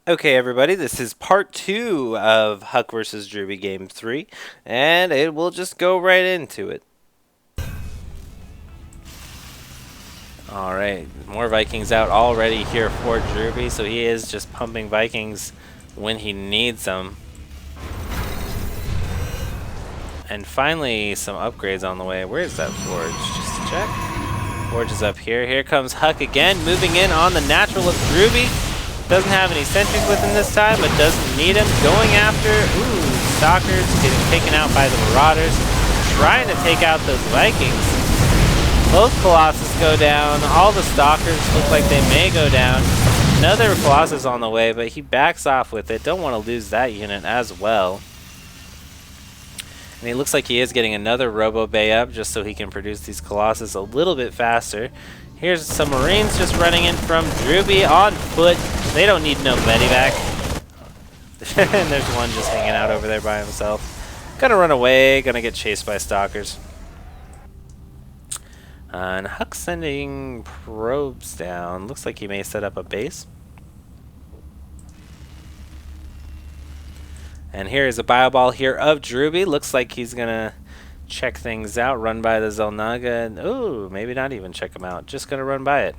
Okay, everybody, this is part 2 of HuK versus Drewbie Game 3, and it will just go right into it. Alright, more Vikings out already here for Drewbie, so he is just pumping Vikings when he needs them. And finally, some upgrades on the way. Where is that forge? Just to check. Forge is up here. Here comes HuK again, moving in on the natural of Drewbie. Doesn't have any sentries with him this time, but doesn't need him. Going after, Stalkers getting taken out by the Marauders. Trying to take out those Vikings. Both Colossus go down. All the Stalkers look like they may go down. Another Colossus on the way, but he backs off with it. Don't want to lose that unit as well. And he looks like he is getting another Robo Bay up just so he can produce these Colossus a little bit faster. Here's some Marines just running in from Drewbie on foot. They don't need no medevac. And there's one just hanging out over there by himself. Gonna run away, gonna get chased by Stalkers. And HuK sending probes down. Looks like he may set up a base. And here is a bio ball here of Drewbie. Looks like he's gonna check things out, run by the Xel'Naga, and ooh, maybe not even check him out. Just gonna run by it.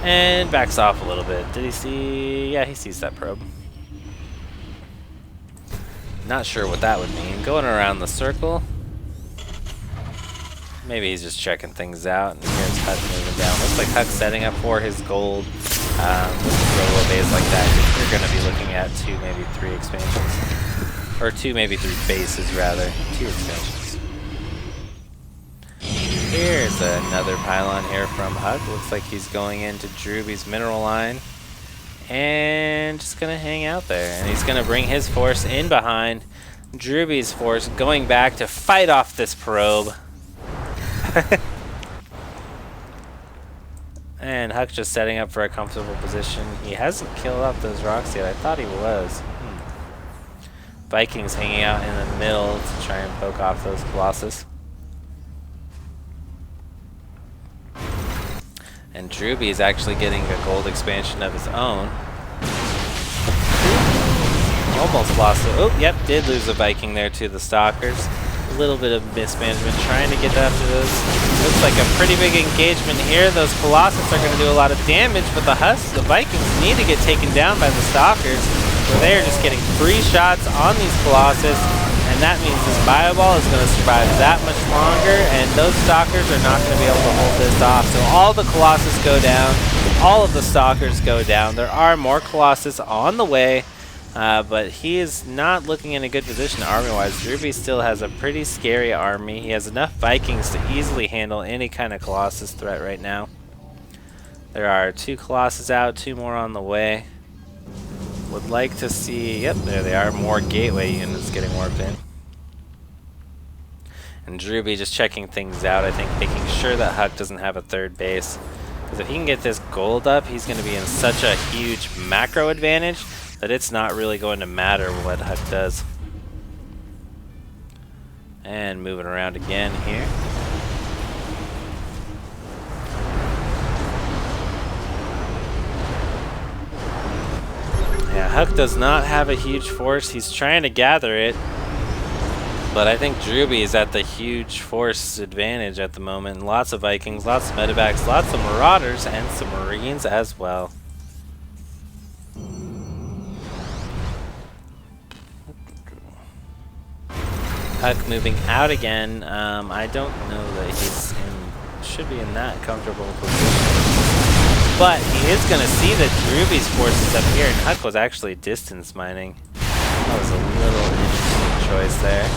And backs off a little bit. Did he see? Yeah, he sees that probe. Not sure what that would mean. Going around the circle. Maybe he's just checking things out. And here's HuK moving down. Looks like HuK's setting up for his gold. With robo bays like that, you're going to be looking at 2, maybe 3 expansions. Or 2, maybe 3 bases, rather. 2 expansions. Here's another pylon here from HuK. Looks like he's going into Drewbie's mineral line. And just going to hang out there. And he's going to bring his force in behind Drewbie's force, going back to fight off this probe. And HuK just setting up for a comfortable position. He hasn't killed off those rocks yet. I thought he was. Vikings hanging out in the middle to try and poke off those Colossus. And Drewbie is actually getting a gold expansion of his own. Almost lost it. Oh, yep, did lose a Viking there to the Stalkers. A little bit of mismanagement trying to get after those. Looks like a pretty big engagement here. Those Colossus are going to do a lot of damage, but the Vikings need to get taken down by the Stalkers, where they are just getting free shots on these Colossus, and that means this bio ball is going to survive that much longer, and those Stalkers are not going to be able to hold this off. So all the Colossus go down, all of the Stalkers go down. There are more Colossus on the way. But he is not looking in a good position army-wise. Drewbie still has a pretty scary army. He has enough Vikings to easily handle any kind of Colossus threat right now. There are 2 Colossus out, 2 more on the way. Would like to see, yep, there they are, more gateway units getting warped in. And Drewbie just checking things out, I think, making sure that HuK doesn't have a 3rd base. Because if he can get this gold up, he's going to be in such a huge macro advantage that it's not really going to matter what HuK does. And moving around again here. Yeah, HuK does not have a huge force. He's trying to gather it. But I think Drewbie is at the huge force advantage at the moment. Lots of Vikings, lots of medevacs, lots of Marauders, and some Marines as well. HuK moving out again. I don't know that should be in that comfortable position. But he is going to see that Drewbie's forces up here, and HuK was actually distance mining. That was a little interesting choice there.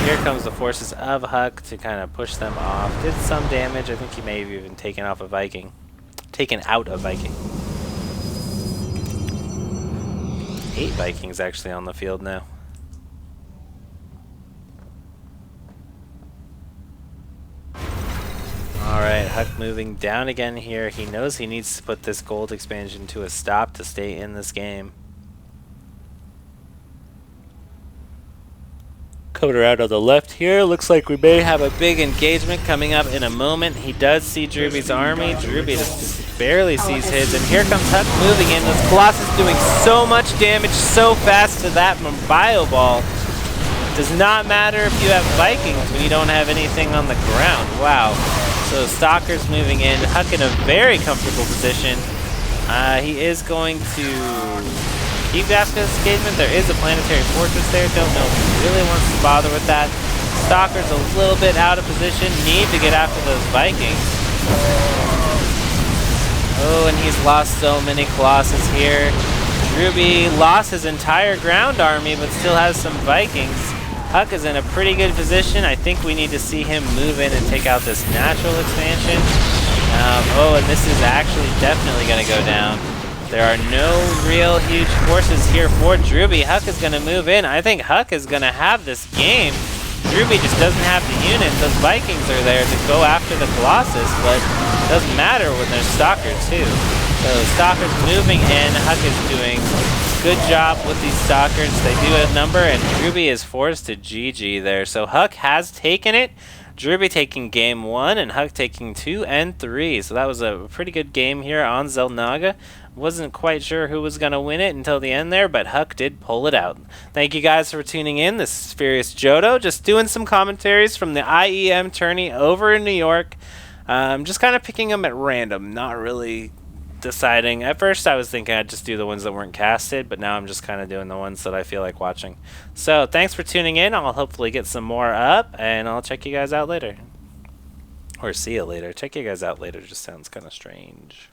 Here comes the forces of HuK to kind of push them off. Did some damage. I think he may have even taken out a Viking. Taken out a Viking. 8 Vikings actually on the field now. Alright, HuK moving down again here. He knows he needs to put this gold expansion to a stop to stay in this game. Coming around on the left here, looks like we may have a big engagement coming up in a moment. He does see Drewbie's army. Drewbie just barely sees his, and here comes HuK moving in. This Colossus doing so much damage so fast to that bio ball. Does not matter if you have Vikings when you don't have anything on the ground. Wow. So Stalker's moving in. HuK in a very comfortable position. He is going to keep after this engagement. There is a planetary fortress there. Don't know if he really wants to bother with that. Stalker's a little bit out of position. Need to get after those Vikings. Oh, and he's lost so many Colossus here. Drewbie lost his entire ground army, but still has some Vikings. HuK is in a pretty good position. I think we need to see him move in and take out this natural expansion. Oh, and this is actually definitely going to go down. There are no real huge forces here for Drewbie. HuK is going to move in. I think HuK is going to have this game. Drewbie just doesn't have the units. Those Vikings are there to go after the Colossus, but it doesn't matter when there's Stalkers too. So Stalkers moving in. HuK is doing a good job with these Stalkers. They do a number, and Drewbie is forced to GG there. So HuK has taken it. Drewbie taking game 1 and HuK taking 2 and 3. So that was a pretty good game here on Xel'Naga. Wasn't quite sure who was going to win it until the end there, but HuK did pull it out. Thank you guys for tuning in. This is Furious Jodo, just doing some commentaries from the IEM tourney over in New York. Just kind of picking them at random, not really deciding. At first I was thinking I'd just do the ones that weren't casted, but now I'm just kind of doing the ones that I feel like watching. So thanks for tuning in. I'll hopefully get some more up, and I'll check you guys out later. Or see you later. Check you guys out later just sounds kind of strange.